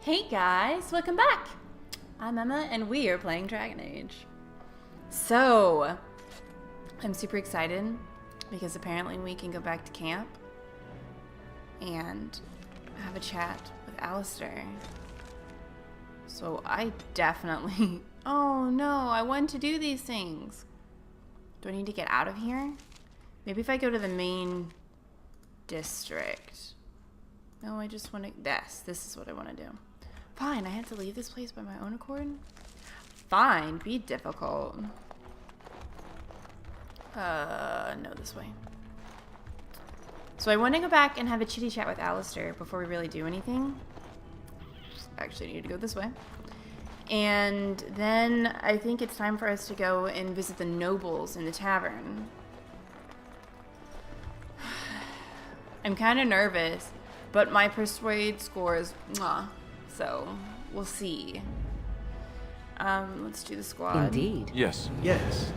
Hey guys, welcome back. I'm Emma and we are playing Dragon Age. So, I'm super excited because apparently we can go back to camp and have a chat with Alistair. So I definitely... Oh no, I want to do these things. Do I need to get out of here? Maybe if I go to the main district. No, I just want to... This is what I want to do. Fine, I have to leave this place by my own accord? Fine, be difficult. No, this way. So I want to go back and have a chitty chat with Alistair before we really do anything. Actually, I need to go this way. And then I think it's time for us to go and visit the nobles in the tavern. I'm kind of nervous, but my persuade score is mwah, so we'll see. Let's do the squad. Indeed. Yes. Yes.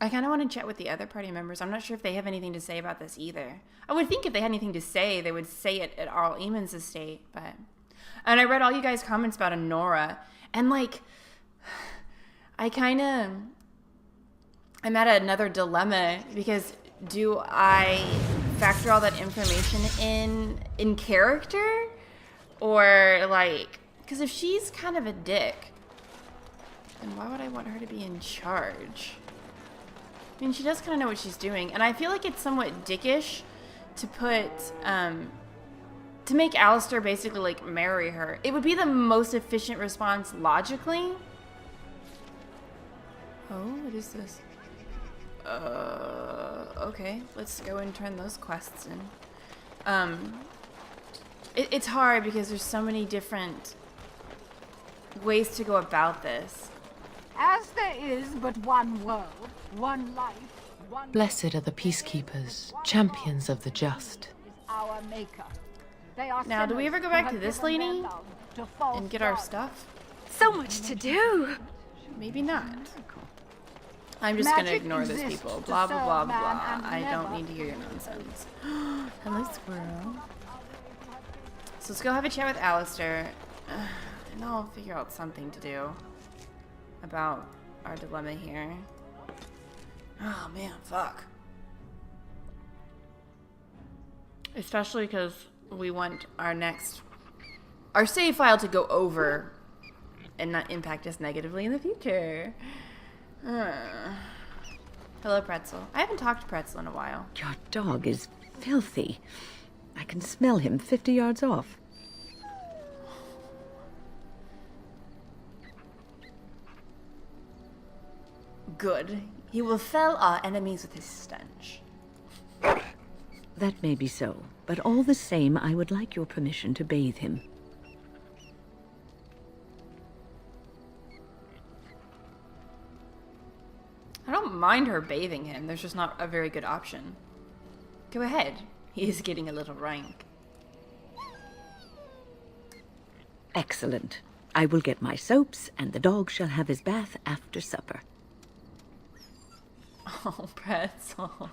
I kind of want to chat with the other party members. I'm not sure if they have anything to say about this either. I would think if they had anything to say, they would say it at Arl Eamon's estate, but... And I read all you guys' comments about Honora, and like... I'm at another dilemma, because do I factor all that information in character? Or like... Because if she's kind of a dick, then why would I want her to be in charge? I mean, she does kind of know what she's doing, and I feel like it's somewhat dickish to put, to make Alistair basically, like, marry her. It would be the most efficient response logically. Oh, what is this? Okay, let's go and turn those quests in. It's hard because there's so many different ways to go about this. As there is but one world, one life, one... Blessed are the peacekeepers, champions of the just. ...is our maker. They are Now, do we ever go back to this lady and get our gods. stuff? So much to do. Maybe not. I'm just gonna Magic ignore these exists people. to Blah, blah, blah, serve man blah. and I don't never need to hear your nonsense. Hello, squirrel. So let's go have a chat with Alistair. And I'll figure out something to do about our dilemma here. Oh man, fuck. Especially because we want our save file to go over and not impact us negatively in the future. Hello, Pretzel. I haven't talked to Pretzel in a while. Your dog is filthy. I can smell him 50 yards off. Good. He will fell our enemies with his stench. That may be so, but all the same, I would like your permission to bathe him. I don't mind her bathing him. There's just not a very good option. Go ahead. He is getting a little rank. Excellent. I will get my soaps, and the dog shall have his bath after supper. Oh, Pretzel.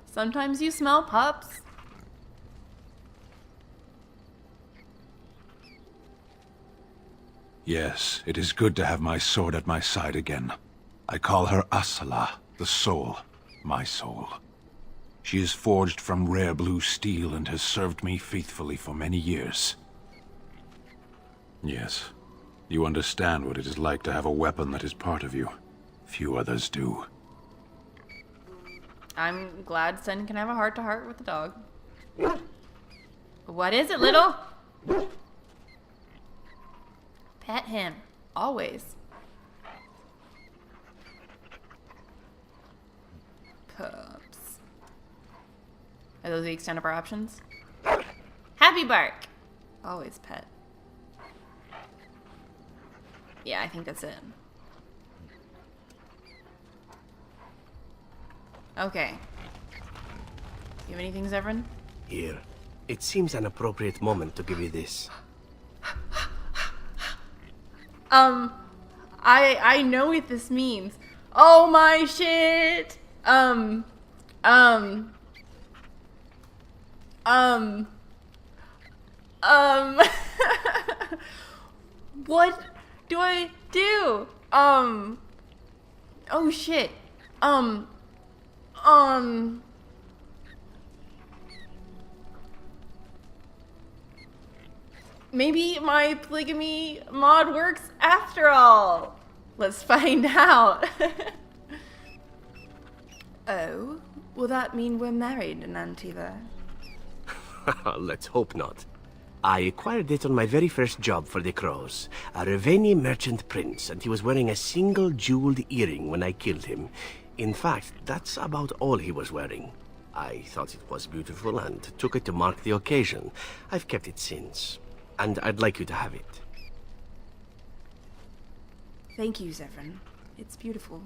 Sometimes you smell pups. Yes, it is good to have my sword at my side again. I call her Asala, the soul, my soul. She is forged from rare blue steel and has served me faithfully for many years. Yes, you understand what it is like to have a weapon that is part of you. Few others do. I'm glad Sen can have a heart-to-heart with the dog. What is it, little? Pet him. Always. Pups. Are those the extent of our options? Happy bark. Always pet. Yeah, I think that's it. Okay. You have anything, Zevran? Here. It seems an appropriate moment to give you this. I know what this means. Oh my shit! Um. Um. Um. What do I do? Oh shit. Maybe my polygamy mod works after all. Let's find out. Oh, will that mean we're married in Antiva? Let's hope not. I acquired it on my very first job for the Crows. A Raveni merchant prince, and he was wearing a single jeweled earring when I killed him. In fact, that's about all he was wearing. I thought it was beautiful and took it to mark the occasion. I've kept it since, and I'd like you to have it. Thank you, Zevran. It's beautiful.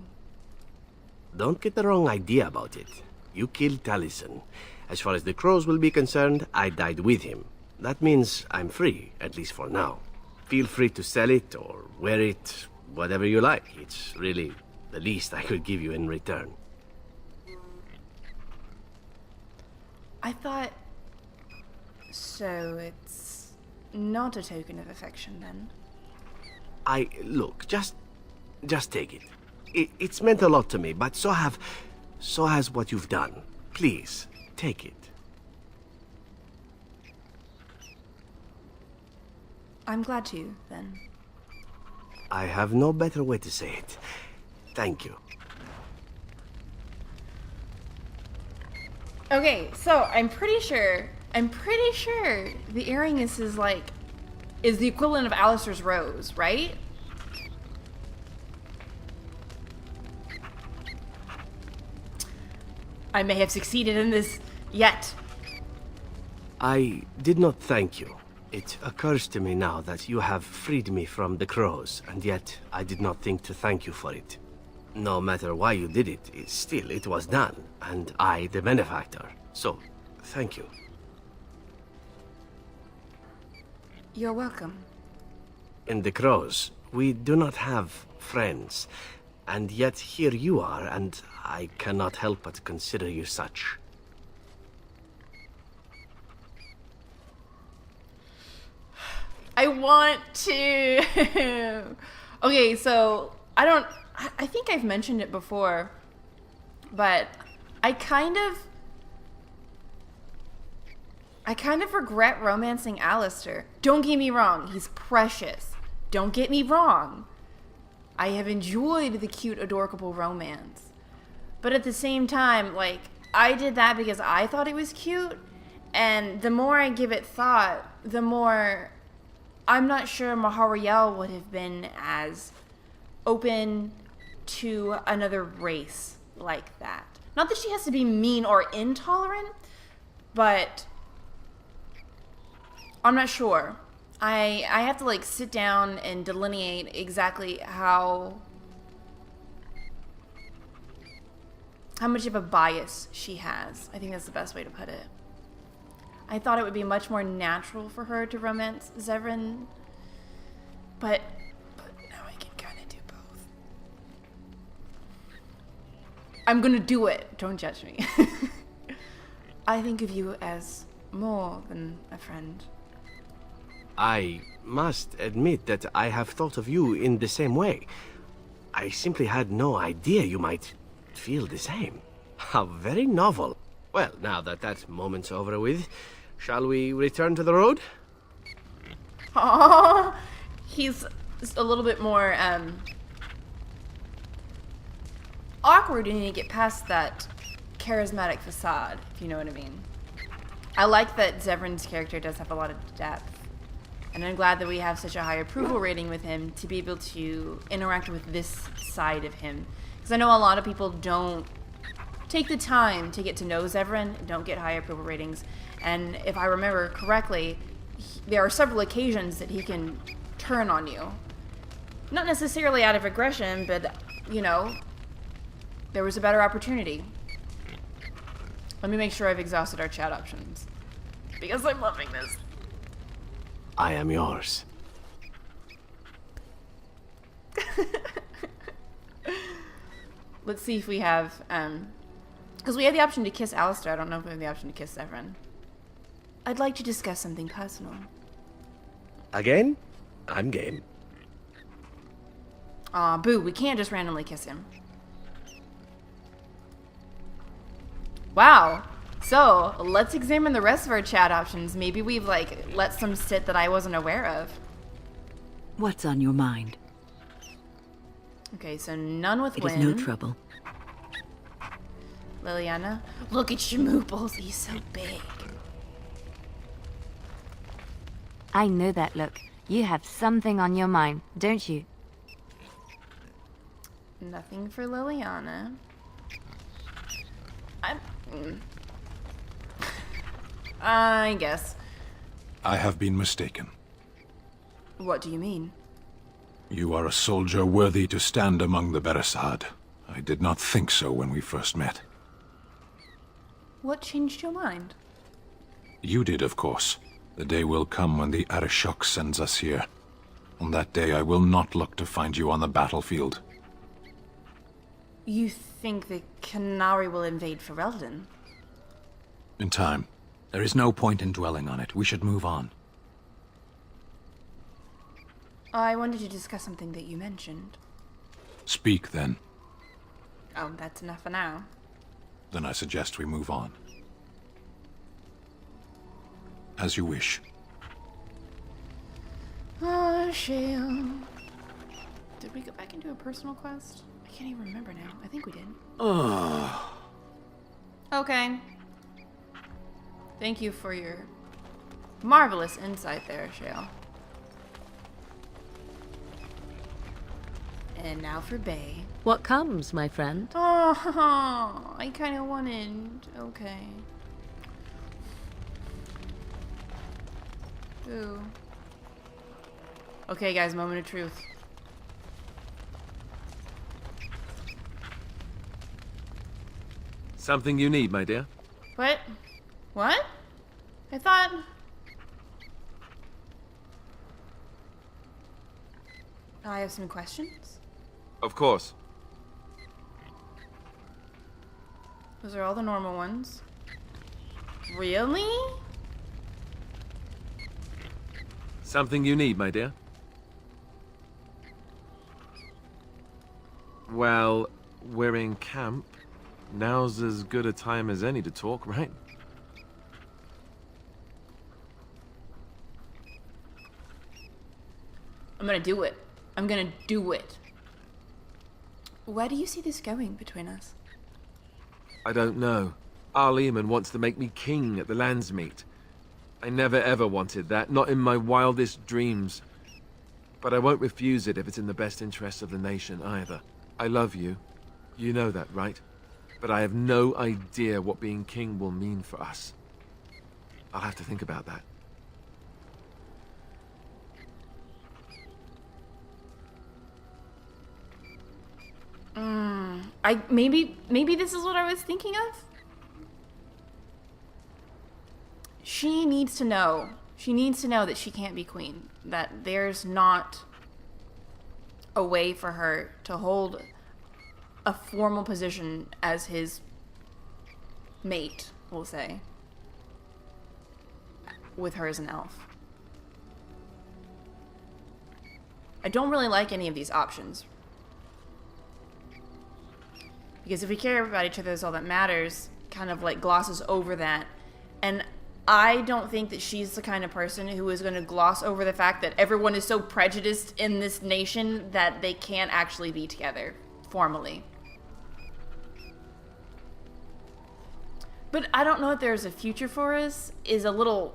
Don't get the wrong idea about it. You killed Taliesin. As far as the Crows will be concerned, I died with him. That means I'm free, at least for now. Feel free to sell it or wear it, whatever you like. It's really the least I could give you in return. I thought... So it's not a token of affection then? Look, just take it. It's meant a lot to me, but so has what you've done. Please, take it. I'm glad to, then. I have no better way to say it. Thank you. Okay, so I'm pretty sure the earring is the equivalent of Alistair's rose, right? I may have succeeded in this yet. I did not thank you. It occurs to me now that you have freed me from the Crows, and yet I did not think to thank you for it. No matter why you did it, still it was done, and I the benefactor. So, thank you. You're welcome. In the Crows, we do not have friends, and yet here you are, and I cannot help but consider you such. I want to... Okay, so I think I've mentioned it before, but I kind of regret romancing Alistair. Don't get me wrong, he's precious. Don't get me wrong. I have enjoyed the cute, adorable romance. But at the same time, like, I did that because I thought it was cute, and the more I give it thought, the more I'm not sure Mahariel would have been as open to another race like that. Not that she has to be mean or intolerant, but I'm not sure. I have to like sit down and delineate exactly how much of a bias she has. I think that's the best way to put it. I thought it would be much more natural for her to romance Zevran, but now I can kind of do both. I'm gonna do it. Don't judge me. I think of you as more than a friend. I must admit that I have thought of you in the same way. I simply had no idea you might feel the same. How very novel. Well, now that moment's over with, shall we return to the road? Aww, he's a little bit more awkward when you get past that charismatic facade, if you know what I mean. I like that Zevran's character does have a lot of depth. And I'm glad that we have such a high approval rating with him to be able to interact with this side of him. Because I know a lot of people don't take the time to get to know Zevran, don't get high approval ratings. And if I remember correctly, there are several occasions that he can turn on you. Not necessarily out of aggression, but, you know, there was a better opportunity. Let me make sure I've exhausted our chat options, because I'm loving this. I am yours. Let's see if we have Because we have the option to kiss Alistair. I don't know if we have the option to kiss Severin. I'd like to discuss something personal. Again? I'm game. Aw, boo, we can't just randomly kiss him. Wow. So, let's examine the rest of our chat options. Maybe we've, like, let some sit that I wasn't aware of. What's on your mind? Okay, so none with It Win. is no trouble. Liliana. Look at Schmooples, he's so big. I know that look. You have something on your mind, don't you? Nothing for Liliana. I guess. I have been mistaken. What do you mean? You are a soldier worthy to stand among the Beresad. I did not think so when we first met. What changed your mind? You did, of course. The day will come when the Arishok sends us here. On that day, I will not look to find you on the battlefield. You think the Canary will invade Ferelden? In time. There is no point in dwelling on it. We should move on. I wanted to discuss something that you mentioned. Speak, then. Oh, that's enough for now. Then I suggest we move on. As you wish. Oh, Shale. Did we go back into a personal quest? I can't even remember now. I think we did. Okay. Thank you for your marvelous insight there, Shale. And now for Bay. What comes, my friend? Oh, I kind of wanted... Okay. Ooh. Okay, guys, moment of truth. Something you need, my dear? What? What? I thought... I have some questions. Of course. Those are all the normal ones. Really? Something you need, my dear? Well, we're in camp. Now's as good a time as any to talk, right? I'm gonna do it. I'm gonna do it. Where do you see this going between us? I don't know. Our Lehman wants to make me king at the lands meet. I never ever wanted that, not in my wildest dreams. But I won't refuse it if it's in the best interest of the nation either. I love you. You know that, right? But I have no idea what being king will mean for us. I'll have to think about that. Maybe this is what I was thinking of. She needs to know. She needs to know that she can't be queen. That there's not a way for her to hold a formal position as his mate, we'll say, with her as an elf. I don't really like any of these options. Because if we care about each other, that's all that matters, kind of like glosses over that. And I don't think that she's the kind of person who is going to gloss over the fact that everyone is so prejudiced in this nation that they can't actually be together formally. But I don't know if there's a future for us is a little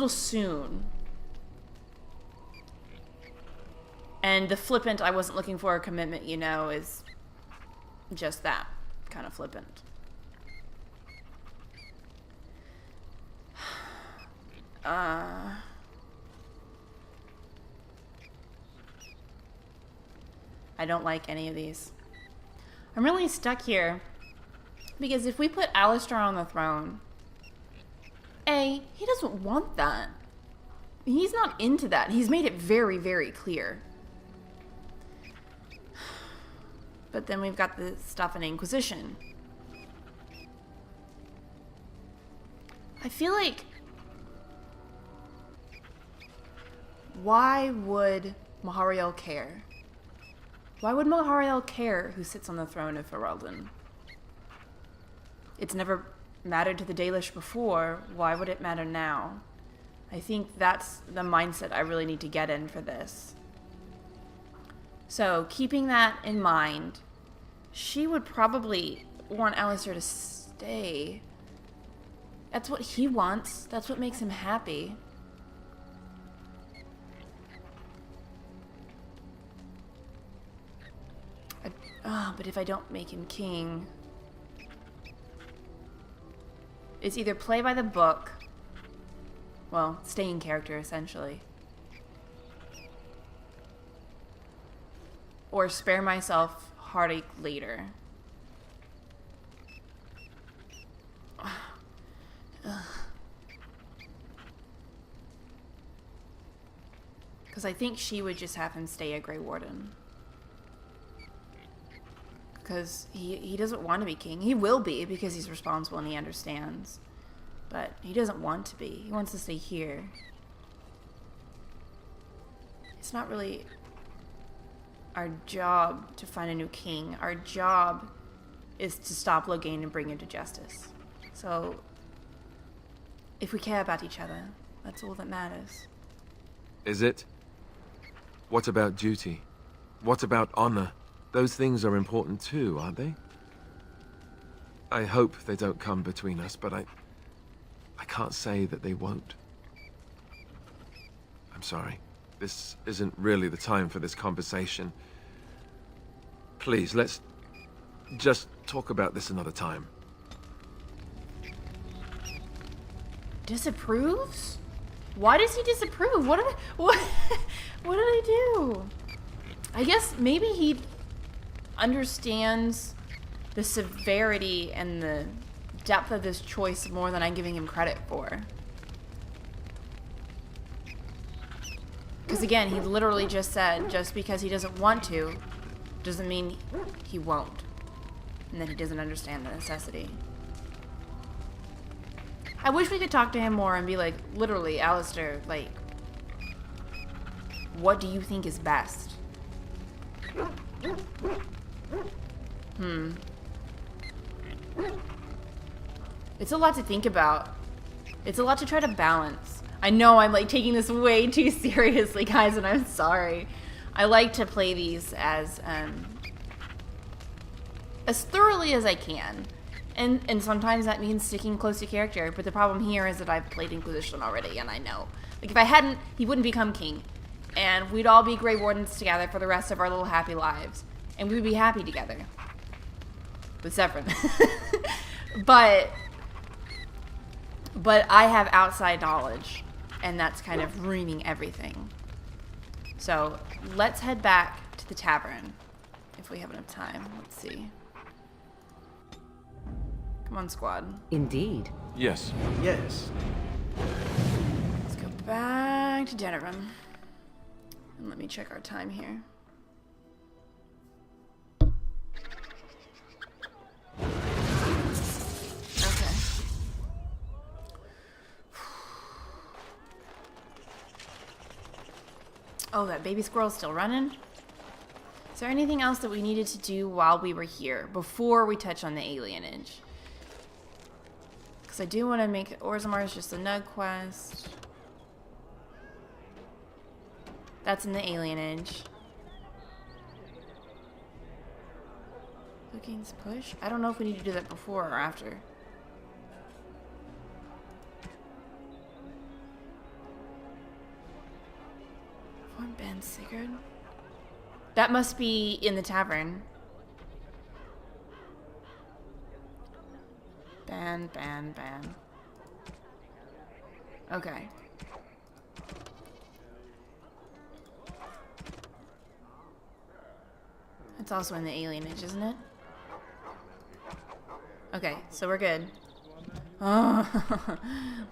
soon. And the flippant, I wasn't looking for a commitment, you know, is just that kind of flippant. I don't like any of these. I'm really stuck here. Because if we put Alistair on the throne, A, he doesn't want that. He's not into that. He's made it very, very clear. But then we've got the stuff in Inquisition. I feel like... Why would Mahariel care? Why would Mahariel care who sits on the throne of Ferelden? It's never mattered to the Dalish before. Why would it matter now? I think that's the mindset I really need to get in for this. So, keeping that in mind, she would probably want Alistair to stay. That's what he wants. That's what makes him happy. But if I don't make him king... It's either play by the book... Well, stay in character, essentially. Or spare myself heartache later. Because I think she would just have him stay a Grey Warden. Because he doesn't want to be king. He will be because he's responsible and he understands. But he doesn't want to be. He wants to stay here. It's not really our job to find a new king. Our job is to stop Loghain and bring him to justice. So, if we care about each other, that's all that matters. Is it? What about duty? What about honor? Those things are important too, aren't they? I hope they don't come between us, but I can't say that they won't. I'm sorry. This isn't really the time for this conversation. Please, let's just talk about this another time. Disapproves? Why does he disapprove? What did I do? I guess maybe he understands the severity and the depth of this choice more than I'm giving him credit for. Because again, he literally just said, just because he doesn't want to, doesn't mean he won't. And that he doesn't understand the necessity. I wish we could talk to him more and be like, literally, Alistair, like, what do you think is best? It's a lot to think about. It's a lot to try to balance. I know I'm like taking this way too seriously, guys, and I'm sorry. I like to play these as thoroughly as I can. And sometimes that means sticking close to character, but the problem here is that I've played Inquisition already, and I know. Like, if I hadn't, he wouldn't become king. And we'd all be Grey Wardens together for the rest of our little happy lives. And we would be happy together. With Zephyrin. But I have outside knowledge, and that's kind of ruining everything. So, let's head back to the tavern, if we have enough time. Let's see. Come on, squad. Indeed. Yes. Yes. Let's go back to Denerim. And let me check our time here. Okay. Oh, that baby squirrel's still running? Is there anything else that we needed to do while we were here, before we touch on the alienage? Because I do want to make Orzammar just a nug quest. That's in the alienage. Loghain's push? I don't know if we need to do that before or after. Form Ban Sigurd? That must be in the tavern. Ban. Okay. It's also in the alienage, isn't it? Okay, so we're good. Oh,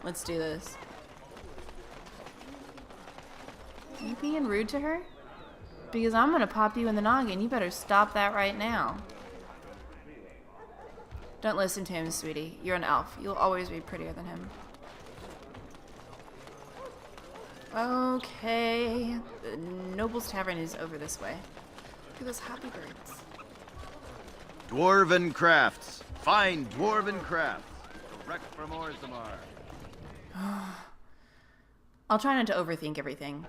let's do this. Are you being rude to her? Because I'm gonna pop you in the noggin. You better stop that right now. Don't listen to him, sweetie. You're an elf. You'll always be prettier than him. Okay. The Noble's Tavern is over this way. Look at those happy birds. Dwarven crafts. Fine dwarven crafts. Direct from Orzammar. I'll try not to overthink everything.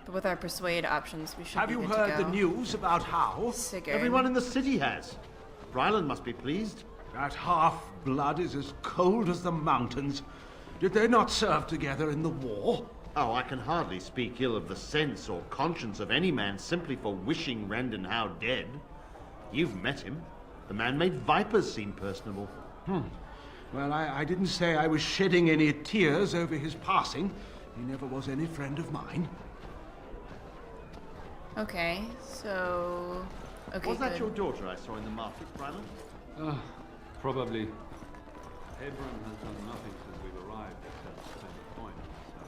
But with our persuade options, we should Have be you good to heard the go. news about how? Sigurd. Everyone in the city has. Ryland must be pleased. That half-blood is as cold as the mountains. Did they not serve together in the war? Oh, I can hardly speak ill of the sense or conscience of any man simply for wishing Rendenhow dead. You've met him. The man made vipers seem personable. Well, I didn't say I was shedding any tears over his passing. He never was any friend of mine. Okay, so... Okay, Was that good. your daughter I saw in the market, Ryland? Probably. Hebron has done nothing since we've arrived except spend a coin. So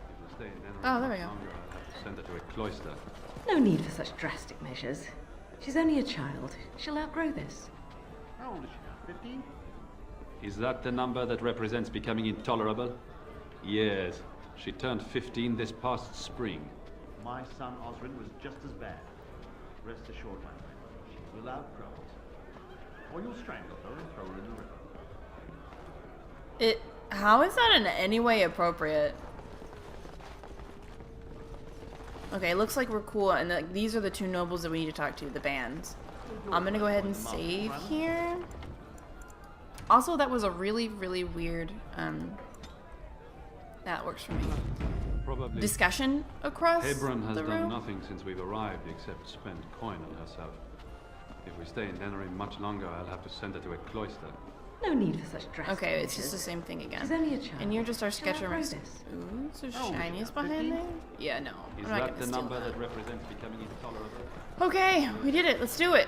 if we stay in Denver Oh, there we much go. longer, I'll have to send her to a cloister. No need for such drastic measures. She's only a child. She'll outgrow this. How old is she now? 15? Is that the number that represents becoming intolerable? Yes. She turned 15 this past spring. My son Osrin was just as bad. Rest assured, my friend, she will outgrow it. Or you'll strangle her and throw her in the river. How is that in any way appropriate? Okay, looks like we're cool, and these are the two nobles that we need to talk to, the bands. I'm gonna go ahead and save here. Also, that was a really, really weird, that works for me. Probably. Discussion across Hebron has the done room? nothing since we've arrived except spend coin on herself. If we stay in Dennery much longer, I'll have to send her to a cloister. No need for such drastic Okay, it's just the measures. same thing again. She's only a child. And you're just our She'll sketcher outgrow master. this. Ooh, so Oh, shinies yeah, behind 15? there? Yeah, no. Is I'm not that gonna the steal number that. that represents becoming intolerable? Okay, we did it. Let's do it.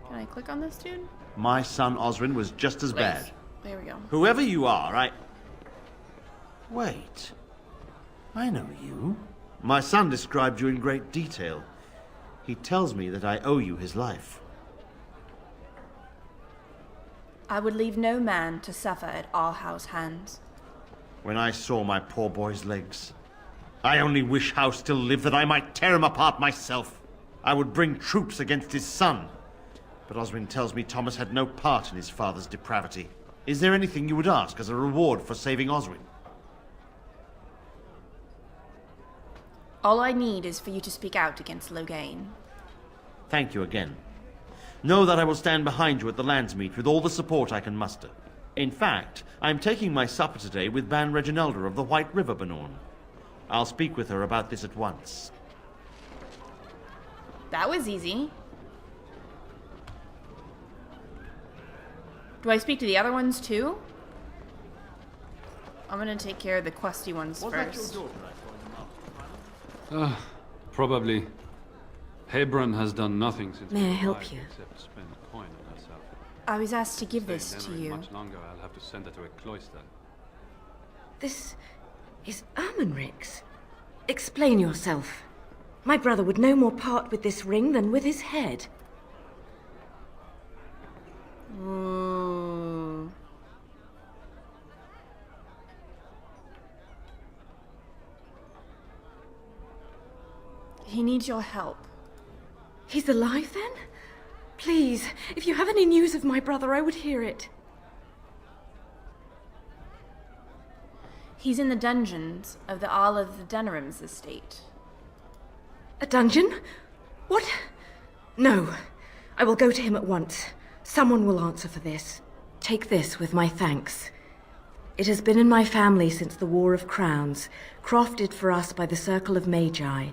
Can I click on this dude? My son Osrin was just as bad. Please. There we go. Whoever you are, Wait. I know you. My son described you in great detail. He tells me that I owe you his life. I would leave no man to suffer at Allhouse hands. When I saw my poor boy's legs, I only wish House still lived that I might tear him apart myself. I would bring troops against his son. But Oswin tells me Thomas had no part in his father's depravity. Is there anything you would ask as a reward for saving Oswin? All I need is for you to speak out against Loghain. Thank you again. Know that I will stand behind you at the Landsmeet with all the support I can muster. In fact, I am taking my supper today with Ban Reginalda of the White River Banorn. I'll speak with her about this at once. That was easy. Do I speak to the other ones too? I'm gonna take care of the questy ones first. Probably. Hebron has done nothing since May I we've help arrived you? except spend coin on herself. I was asked to give Stay in this to Dennery you. much longer, I'll have to send her to a cloister. This is Ermenric's. Explain yourself. My brother would no more part with this ring than with his head. Ooh. He needs your help. He's alive then? Please, if you have any news of my brother, I would hear it. He's in the dungeons of the All of the Dunnerham's estate. A dungeon? What? No. I will go to him at once. Someone will answer for this. Take this with my thanks. It has been in my family since the War of Crowns, crafted for us by the Circle of Magi.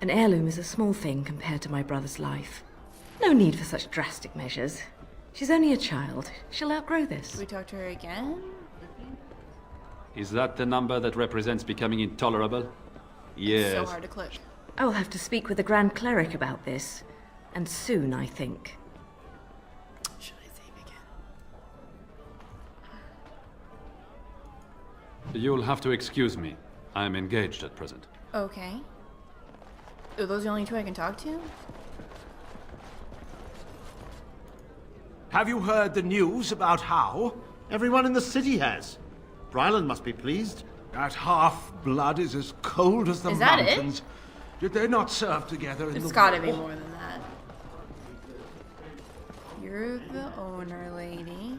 An heirloom is a small thing compared to my brother's life. No need for such drastic measures. She's only a child. She'll outgrow this. Should we talk to her again? Is that the number that represents becoming intolerable? Yes. So hard to click. I will have to speak with the Grand Cleric about this. And soon, I think. Should I save again? You'll have to excuse me. I am engaged at present. Okay. Are those the only two I can talk to? Have you heard the news about Howe? Everyone in the city has. Bryland must be pleased. That half-blood is as cold as the Is that it? mountains. Did they not serve together in It's the gotta war? be more than that. You're the owner, lady.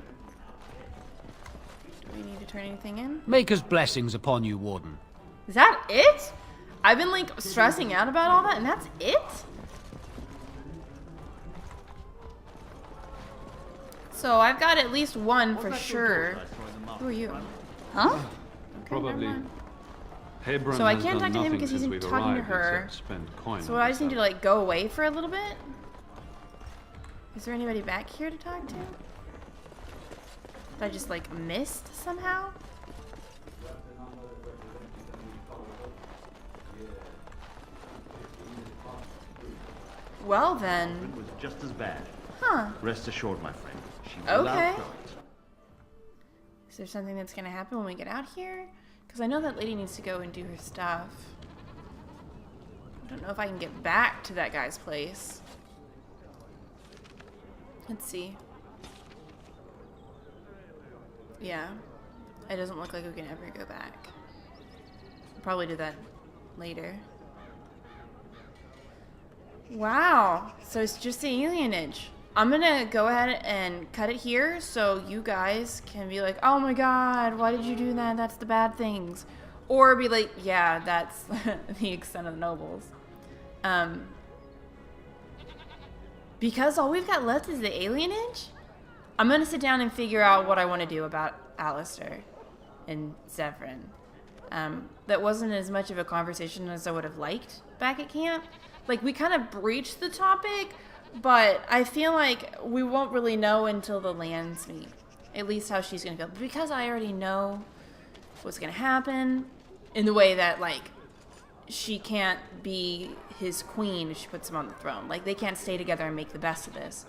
Do we need to turn anything in? Maker's blessings upon you, Warden. Is that it? I've been like stressing out about all that and that's it? So I've got at least one for sure. Who are you? Huh? Okay, Probably. never mind. Hebron So I has can't done talk to him nothing because he's since we've talking to arrived her. except spend coin So on I just need to herself. like go away for a little bit? Is there anybody back here to talk to? That I just like missed somehow? Well then. It was just as bad. Huh. Rest assured, my friend. She will Okay. outgrow it. Is there something that's gonna happen when we get out here? Because I know that lady needs to go and do her stuff. I don't know if I can get back to that guy's place. Let's see. Yeah. It doesn't look like we can ever go back. We'll probably do that later. Wow. So it's just the alienage. I'm gonna go ahead and cut it here so you guys can be like, oh my god, why did you do that? That's the bad things. Or be like, yeah, that's the extent of the nobles. Because all we've got left is the alienage, I'm gonna sit down and figure out what I want to do about Alistair and Zephyrin. That wasn't as much of a conversation as I would have liked back at camp. Like, we kind of breached the topic, but I feel like we won't really know until the lands meet. At least how she's gonna feel. Because I already know what's gonna happen in the way that, like, she can't be his queen if she puts him on the throne. Like, they can't stay together and make the best of this.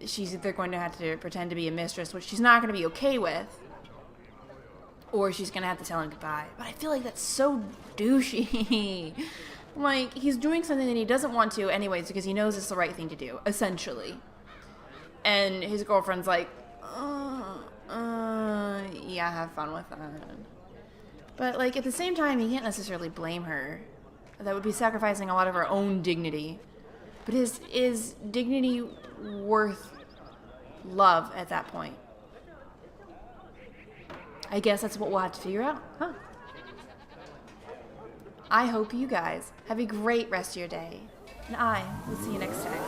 She's either going to have to pretend to be a mistress, which she's not going to be okay with, or she's going to have to tell him goodbye. But I feel like that's so douchey. Like, he's doing something that he doesn't want to anyways because he knows it's the right thing to do, essentially. And his girlfriend's like, yeah, have fun with that. But, like, at the same time, he can't necessarily blame her. That would be sacrificing a lot of her own dignity. But is dignity worth love at that point? I guess that's what we'll have to figure out, huh? I hope you guys have a great rest of your day. And I will see you next time.